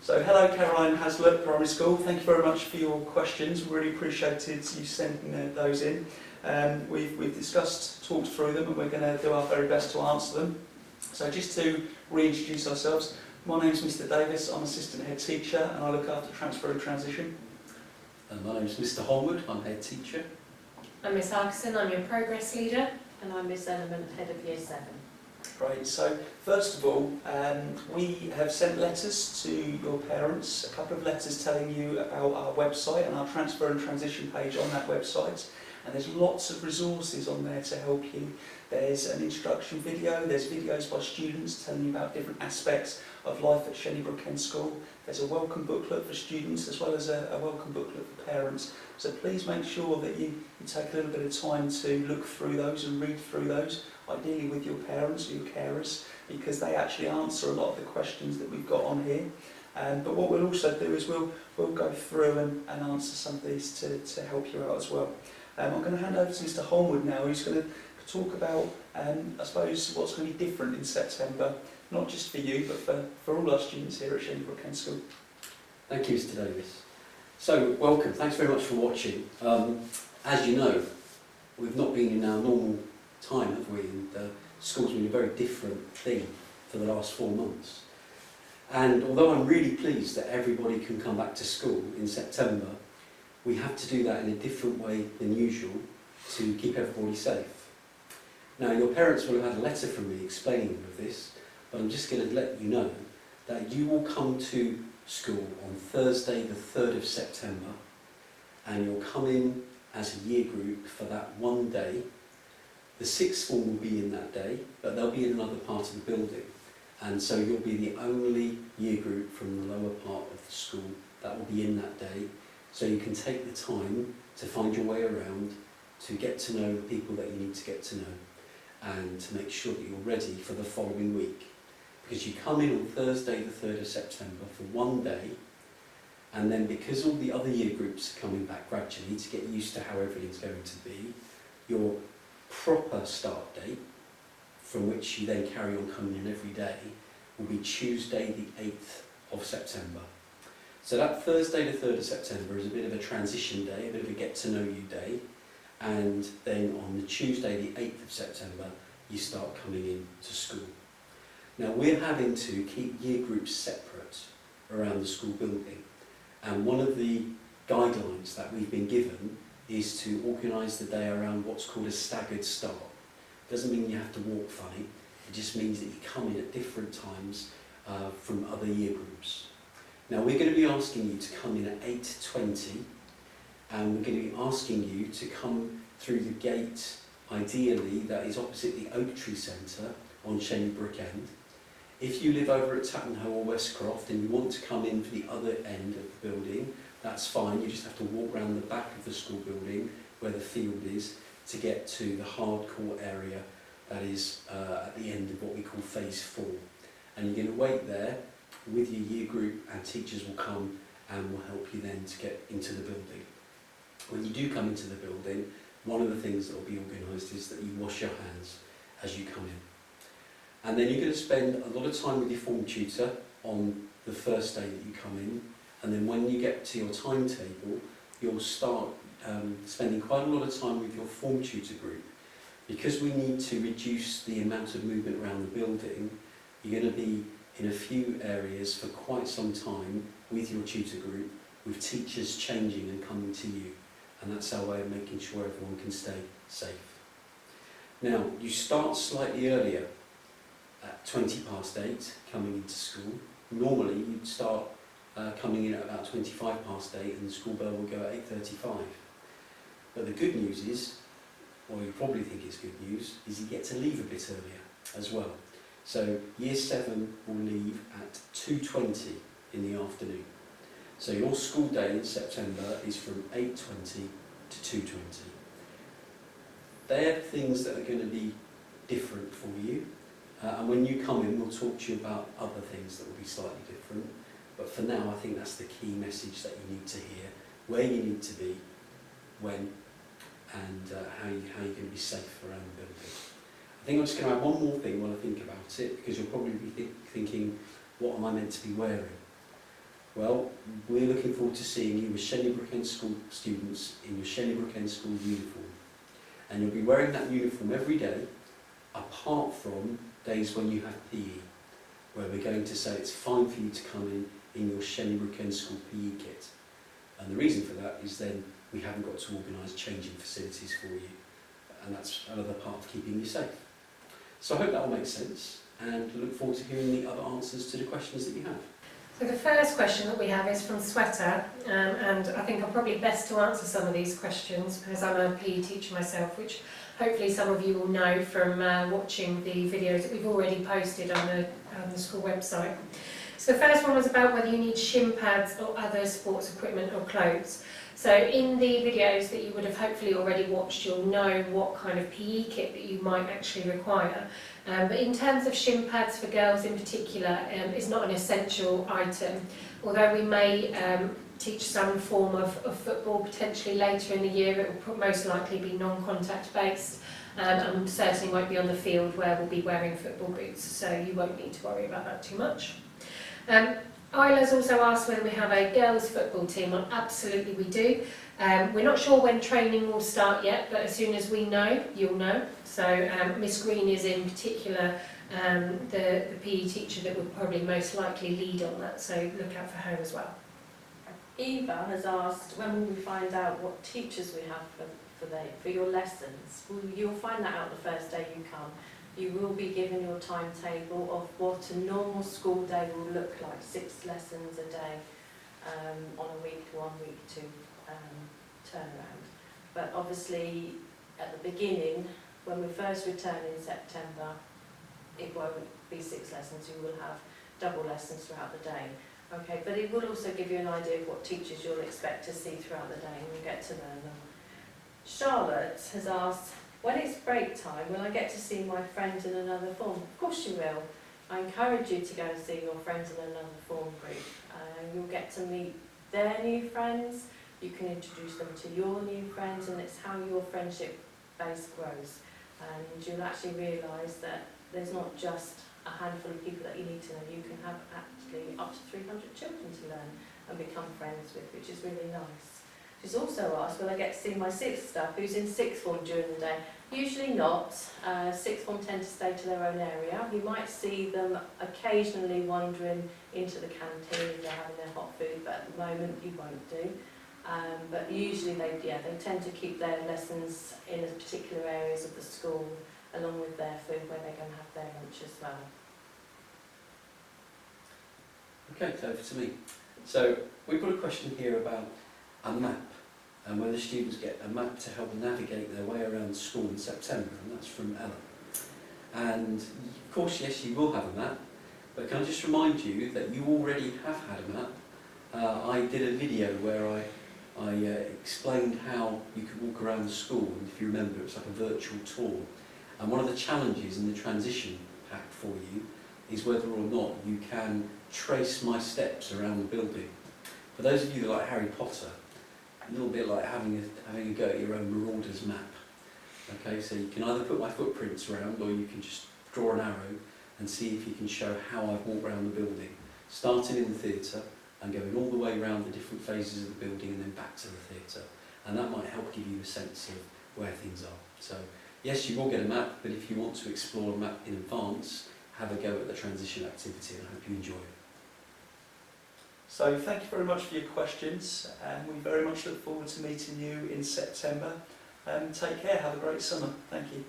So hello Caroline Haslett, Primary School. Thank you very much for your questions. Really appreciated you sending those in. We've discussed, talked through them, and we're going to do our very best to answer them. So just to reintroduce ourselves, my name is Mr Davis. I'm Assistant Head Teacher and I look after Transfer and Transition. And my name is Mr Holwood, I'm Head Teacher. I'm Miss Harkison, I'm your Progress Leader. And I'm Miss Element, Head of Year 7. Great. So first of all, we have sent letters to your parents, a couple of letters telling you about our website and our Transfer and Transition page on that website. And there's lots of resources on there to help you. There's an instruction video, there's videos by students telling you about different aspects of life at Shenybrook End School. There's a welcome booklet for students as well as a welcome booklet for parents. So please make sure that you take a little bit of time to look through those and read through those, ideally with your parents or your carers, because they actually answer a lot of the questions that we've got on here. But what we'll also do is we'll go through and answer some of these to help you out as well. I'm going to hand over to Mr Holwood now, who's going to talk about, I suppose, what's going to be different in September, not just for you, but for all our students here at Shenybrook End School. Thank you, Mr Davis. So, welcome. Thanks very much for watching. As you know, we've not been in our normal time, have we? And school's been a very different thing for the last 4 months. And although I'm really pleased that everybody can come back to school in September, we have to do that in a different way than usual to keep everybody safe. Now, your parents will have had a letter from me explaining all of this, but I'm just going to let you know that you will come to school on Thursday the 3rd of September, and you'll come in as a year group for that one day. The sixth form will be in that day, but they'll be in another part of the building, and so you'll be the only year group from the lower part of the school that will be in that day, so you can take the time to find your way around, to get to know the people that you need to get to know, and to make sure that you're ready for the following week. Because you come in on Thursday the 3rd of September for one day, and then because all the other year groups are coming back gradually to get used to how everything's going to be, your proper start date, from which you then carry on coming in every day, will be Tuesday the 8th of September. So that Thursday the 3rd of September is a bit of a transition day, a bit of a get to know you day, and then on the Tuesday the 8th of September you start coming in to school. Now we're having to keep year groups separate around the school building, and one of the guidelines that we've been given is to organise the day around what's called a staggered start. Doesn't mean you have to walk funny, it just means that you come in at different times from other year groups. Now we're going to be asking you to come in at 8:20, and we're going to be asking you to come through the gate, ideally, that is opposite the Oak Tree Centre on Shenybrook End. If you live over at Tattenhoe or Westcroft and you want to come in for the other end of the building, that's fine. You just have to walk around the back of the school building where the field is to get to the hardcore area that is at the end of what we call phase 4. And you're going to wait there with your year group, and teachers will come and will help you then to get into the building. When you do come into the building, one of the things that will be organised is that you wash your hands as you come in. And then you're going to spend a lot of time with your form tutor on the first day that you come in, and then when you get to your timetable, you'll start spending quite a lot of time with your form tutor group. Because we need to reduce the amount of movement around the building, you're going to be in a few areas for quite some time with your tutor group, with teachers changing and coming to you. And that's our way of making sure everyone can stay safe. Now, you start slightly earlier at 8:20 coming into school. Normally, you'd start coming in at about 8:25, and the school bell will go at 8:35. But the good news is, or you probably think it's good news, is you get to leave a bit earlier as well. So Year 7 will leave at 2:20 in the afternoon. So your school day in September is from 8:20 to 2:20. They're things that are going to be different for you. And when you come in, we'll talk to you about other things that will be slightly different. But for now, I think that's the key message that you need to hear, where you need to be, when, and how you're going to be safe around the building. I think I'm just going to add one more thing while I think about it, because you'll probably be thinking, what am I meant to be wearing? Well, we're looking forward to seeing you as Shenley Brook End School students in your Shenley Brook End School uniform. And you'll be wearing that uniform every day, apart from days when you have PE, where we're going to say it's fine for you to come in your Shenley Brook End School PE kit. And the reason for that is then we haven't got to organise changing facilities for you. And that's another part of keeping you safe. So I hope that all makes sense, and look forward to hearing the other answers to the questions that you have. So the first question that we have is from Sweater, and I think I'm probably best to answer some of these questions because I'm a PE teacher myself, which hopefully some of you will know from watching the videos that we've already posted on the school website. So the first one was about whether you need shin pads or other sports equipment or clothes. So in the videos that you would have hopefully already watched, you'll know what kind of PE kit that you might actually require. But in terms of shin pads for girls in particular, is not an essential item. Although we may teach some form of football potentially later in the year, it will most likely be non-contact based, and certainly won't be on the field where we'll be wearing football boots, so you won't need to worry about that too much. Isla's also asked whether we have a girls football team. Well, absolutely we do. We're not sure when training will start yet, but as soon as we know, you'll know. So Miss Green is in particular the PE teacher that would probably most likely lead on that, so look out for her as well. Eva has asked when will we find out what teachers we have for your lessons. Well, you'll find that out the first day you come. You will be given your timetable of what a normal school day will look like, 6 lessons a day on a week 1, week 2 turnaround. But obviously at the beginning, when we first return in September, it won't be 6 lessons, you will have double lessons throughout the day. Okay, but it will also give you an idea of what teachers you'll expect to see throughout the day, and you'll get to learn them. Charlotte has asked, when it's break time, will I get to see my friends in another form? Of course you will. I encourage you to go and see your friends in another form group. You'll get to meet their new friends, you can introduce them to your new friends, and it's how your friendship base grows. And you'll actually realise that there's not just a handful of people that you need to know, you can have actually up to 300 children to learn and become friends with, which is really nice. She's also asked, will I get to see my 6th staff who's in 6th form during the day? Usually not. 6th form tend to stay to their own area. You might see them occasionally wandering into the canteen if they're having their hot food, but at the moment you won't do. But usually they tend to keep their lessons in particular areas of the school along with their food where they're going to have their lunch as well. Okay, so over to me. So we've got a question here about a map, and whether students get a map to help navigate their way around school in September, and that's from Ella. And of course, yes, you will have a map, but can I just remind you that you already have had a map. I did a video where I explained how you could walk around the school, and if you remember, it's like a virtual tour. And one of the challenges in the transition pack for you is whether or not you can trace my steps around the building. For those of you that like Harry Potter, a little bit like having a go at your own Marauders map. Okay, so you can either put my footprints around, or you can just draw an arrow and see if you can show how I've walked around the building, starting in the theatre and going all the way around the different phases of the building and then back to the theatre. And that might help give you a sense of where things are. So yes, you will get a map, but if you want to explore a map in advance, have a go at the transition activity, and I hope you enjoy it. So thank you very much for your questions, and we very much look forward to meeting you in September. Take care, have a great summer. Thank you.